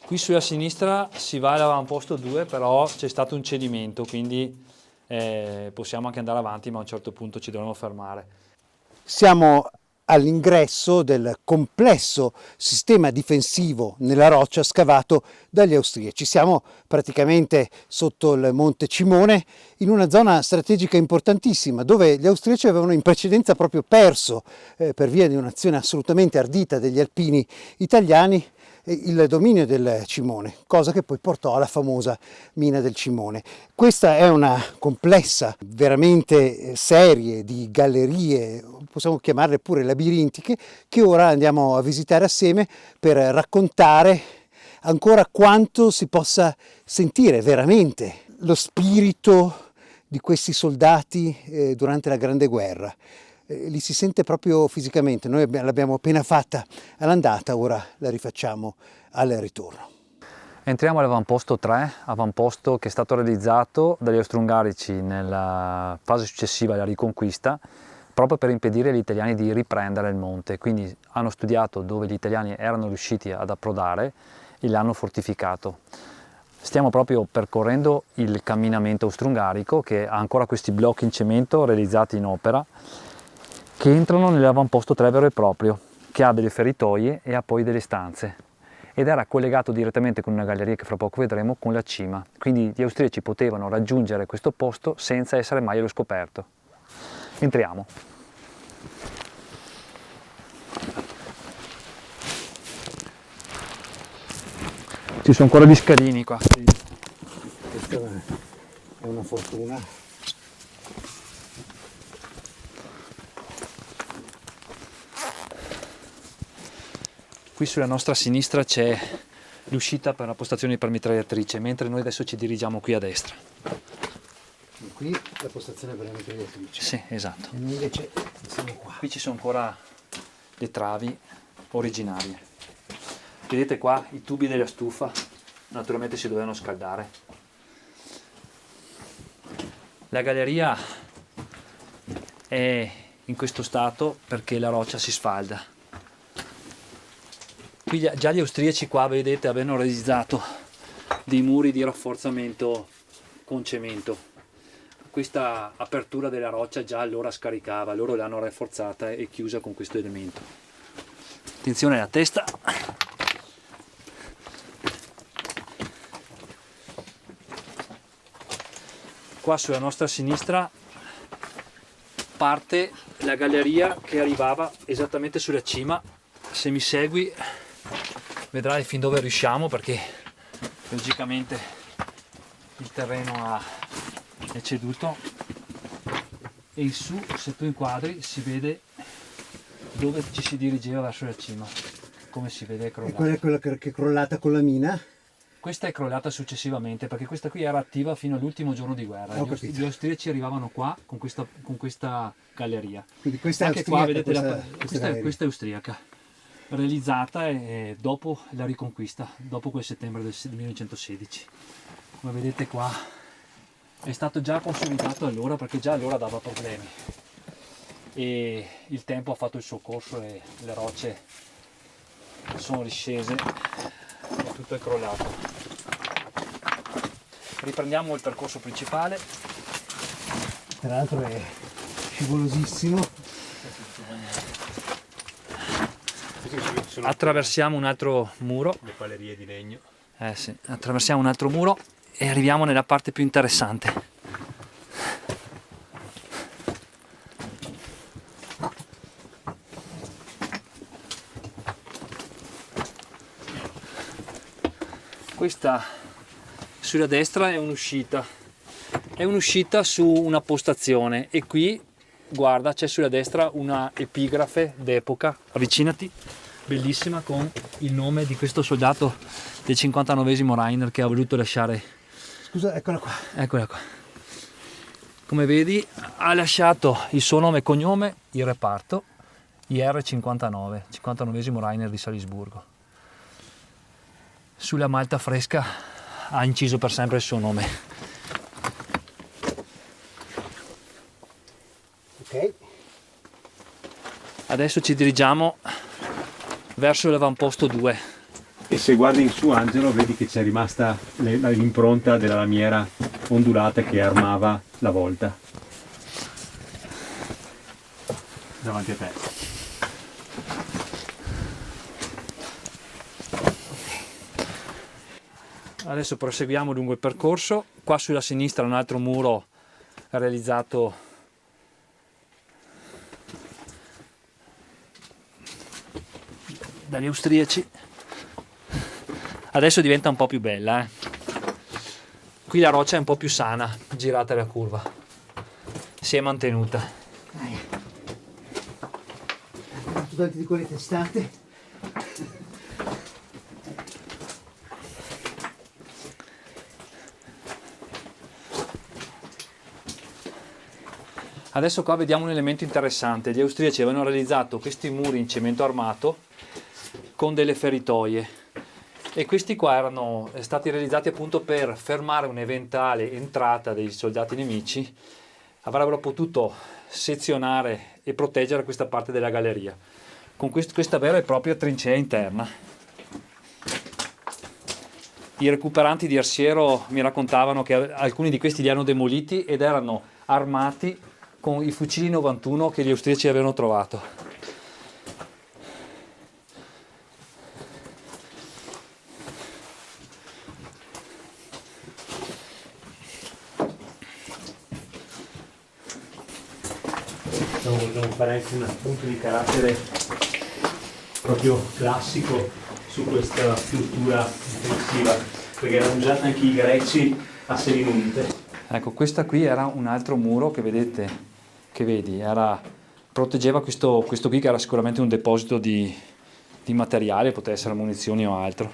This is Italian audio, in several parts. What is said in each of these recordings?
Qui sulla sinistra si va all'avamposto 2, però c'è stato un cedimento, quindi possiamo anche andare avanti, ma a un certo punto ci dovremo fermare. Siamo all'ingresso del complesso sistema difensivo nella roccia scavato dagli austriaci. Siamo praticamente sotto il Monte Cimone, in una zona strategica importantissima, dove gli austriaci avevano in precedenza proprio perso, per via di un'azione assolutamente ardita degli alpini italiani, il dominio del Cimone, cosa che poi portò alla famosa mina del Cimone. Questa è una complessa, veramente serie di gallerie, possiamo chiamarle pure labirintiche, che ora andiamo a visitare assieme per raccontare ancora quanto si possa sentire veramente lo spirito di questi soldati durante la Grande Guerra. Li si sente proprio fisicamente. Noi l'abbiamo appena fatta all'andata, ora la rifacciamo al ritorno. Entriamo all'avamposto 3, avamposto che è stato realizzato dagli austro-ungarici nella fase successiva alla Riconquista, proprio per impedire agli italiani di riprendere il monte. Quindi hanno studiato dove gli italiani erano riusciti ad approdare e l'hanno fortificato. Stiamo proprio percorrendo il camminamento austro-ungarico, che ha ancora questi blocchi in cemento realizzati in opera, che entrano nell'avamposto 3 vero e proprio, che ha delle feritoie e ha poi delle stanze, ed era collegato direttamente con una galleria che fra poco vedremo con la cima, quindi gli austriaci potevano raggiungere questo posto senza essere mai allo scoperto. Entriamo. Ci sono ancora gli scalini qua. Questa è una fortuna. Qui sulla nostra sinistra c'è l'uscita per la postazione per mitragliatrice, mentre noi adesso ci dirigiamo qui a destra. Qui la postazione per la mitragliatrice. Sì, esatto. E noi invece siamo qua. Qui ci sono ancora le travi originarie. Vedete qua i tubi della stufa, naturalmente si dovevano scaldare. La galleria è in questo stato perché la roccia si sfalda. Qui già gli austriaci qua, vedete, avevano realizzato dei muri di rafforzamento con cemento. Questa apertura della roccia già allora scaricava, loro l'hanno rafforzata e chiusa con questo elemento. Attenzione alla testa. Qua sulla nostra sinistra parte la galleria che arrivava esattamente sulla cima. Se mi segui vedrai fin dove riusciamo, perché logicamente il terreno è ceduto, e in su, se tu inquadri, si vede dove ci si dirigeva verso la cima, come si vede è crollata. E qual è quella che è crollata con la mina? Questa è crollata successivamente, perché questa qui era attiva fino all'ultimo giorno di guerra. Gli austriaci arrivavano qua con questa galleria. Quindi questa è anche austriaca, qua vedete questa è austriaca, realizzata dopo la Riconquista, dopo quel settembre del 1916. Come vedete qua è stato già consolidato allora, perché già allora dava problemi, e il tempo ha fatto il suo corso e le rocce sono riscese e tutto è crollato. Riprendiamo il percorso principale. Tra l'altro è scivolosissimo. Attraversiamo un altro muro. Le palerie di legno. Sì, attraversiamo un altro muro e arriviamo nella parte più interessante. Questa sulla destra è un'uscita su una postazione, e qui guarda, c'è sulla destra una epigrafe d'epoca, avvicinati, bellissima, con il nome di questo soldato del 59esimo Rainer che ha voluto lasciare. Scusa, eccola qua. Eccola qua. Come vedi ha lasciato il suo nome e cognome, il reparto IR-59, 59esimo Rainer di Salisburgo. Sulla malta fresca ha inciso per sempre il suo nome. Ok. Adesso ci dirigiamo verso l'avamposto 2. E se guardi in su, Angelo, vedi che c'è rimasta l'impronta della lamiera ondulata che armava la volta davanti a te. Adesso proseguiamo lungo il percorso. Qua sulla sinistra un altro muro realizzato dagli austriaci. Adesso diventa un po' più bella, Qui la roccia è un po' più sana, girata la curva. Si è mantenuta. Tante di quelle testate. Adesso qua vediamo un elemento interessante. Gli austriaci avevano realizzato questi muri in cemento armato con delle feritoie e questi qua erano stati realizzati appunto per fermare un'eventuale entrata dei soldati nemici. Avrebbero potuto sezionare e proteggere questa parte della galleria con questa vera e propria trincea interna. I recuperanti di Arsiero mi raccontavano che alcuni di questi li hanno demoliti ed erano armati con i fucili 91 che gli austriaci avevano trovato. Vogliamo fare anche un appunto di carattere proprio classico su questa struttura difensiva, perché erano usati anche i greci a seminunte. Ecco, questa qui era un altro muro che vedi, proteggeva questo qui che era sicuramente un deposito di materiale, poteva essere munizioni o altro,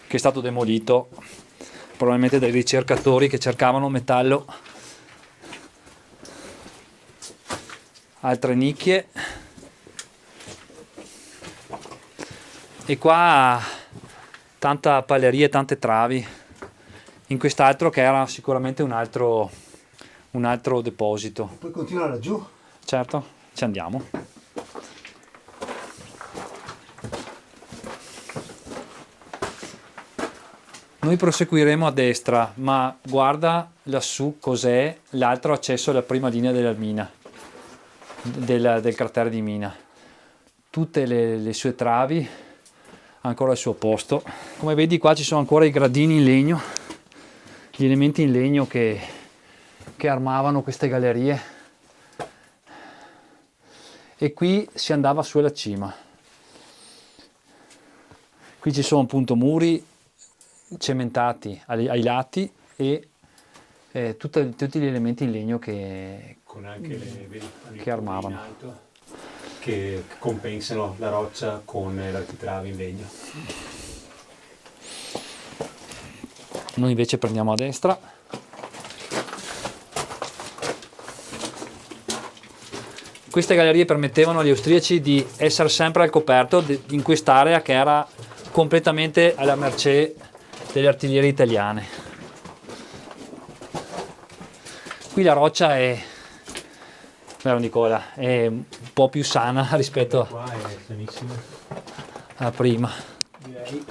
che è stato demolito probabilmente dai ricercatori che cercavano metallo. Altre nicchie, e qua tanta palleria e tante travi in quest'altro che era sicuramente un altro deposito. Poi continua laggiù. Certo, ci andiamo. Noi proseguiremo a destra, ma guarda lassù cos'è l'altro accesso alla prima linea della mina. Del cratere di mina, tutte le sue travi ancora al suo posto. Come vedi qua ci sono ancora i gradini in legno, gli elementi in legno che armavano queste gallerie, e qui si andava su alla cima. Qui ci sono appunto muri cementati ai lati e tutti gli elementi in legno che con anche che armavano, che compensano la roccia con l'architrave in legno. Noi invece prendiamo a destra. Queste gallerie permettevano agli austriaci di essere sempre al coperto in quest'area che era completamente alla mercé delle artiglierie italiane. Qui la roccia è, vero Nicola, è un po' più sana rispetto Qua è sanissima. a prima. Direi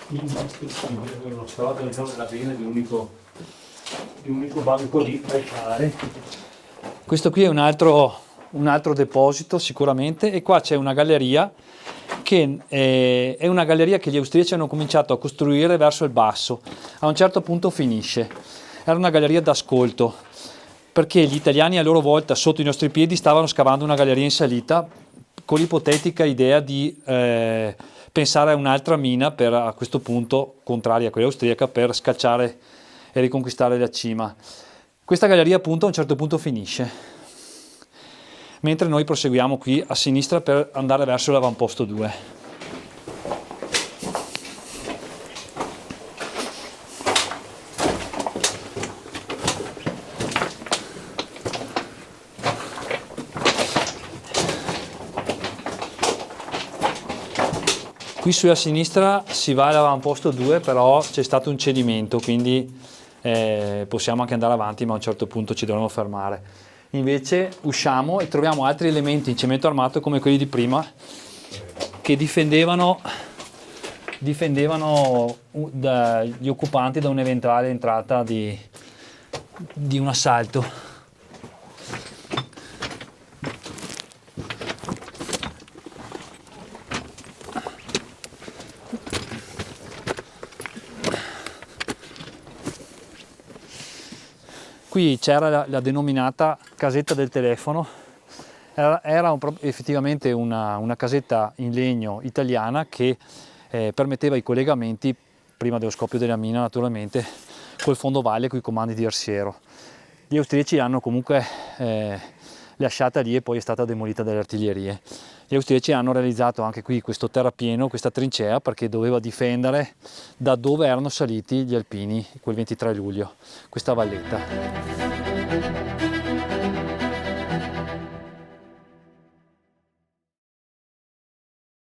indistruttibile, uno scrotto all'interno della pena di un unico banco di precare. Questo qui è un altro deposito sicuramente, e qua c'è una galleria che è una galleria che gli austriaci hanno cominciato a costruire verso il basso. A un certo punto finisce. Era una galleria d'ascolto, perché gli italiani a loro volta sotto i nostri piedi stavano scavando una galleria in salita con l'ipotetica idea di pensare a un'altra mina per, a questo punto, contraria a quella austriaca, per scacciare e riconquistare la cima. Questa galleria appunto a un certo punto finisce, mentre noi proseguiamo qui a sinistra per andare verso l'avamposto 2. Qui sulla sinistra si va all'avamposto 2, però c'è stato un cedimento, quindi possiamo anche andare avanti, ma a un certo punto ci dovremo fermare. Invece usciamo e troviamo altri elementi in cemento armato come quelli di prima, che difendevano gli occupanti da un'eventuale entrata di un assalto. Qui c'era la denominata casetta del telefono, era effettivamente una casetta in legno italiana che permetteva i collegamenti, prima dello scoppio della mina naturalmente, col fondovalle e con i comandi di Arsiero. Gli austriaci l'hanno comunque lasciata lì e poi è stata demolita dalle artiglierie. Gli austriaci hanno realizzato anche qui questo terrapieno, questa trincea, perché doveva difendere da dove erano saliti gli alpini quel 23 luglio, questa valletta.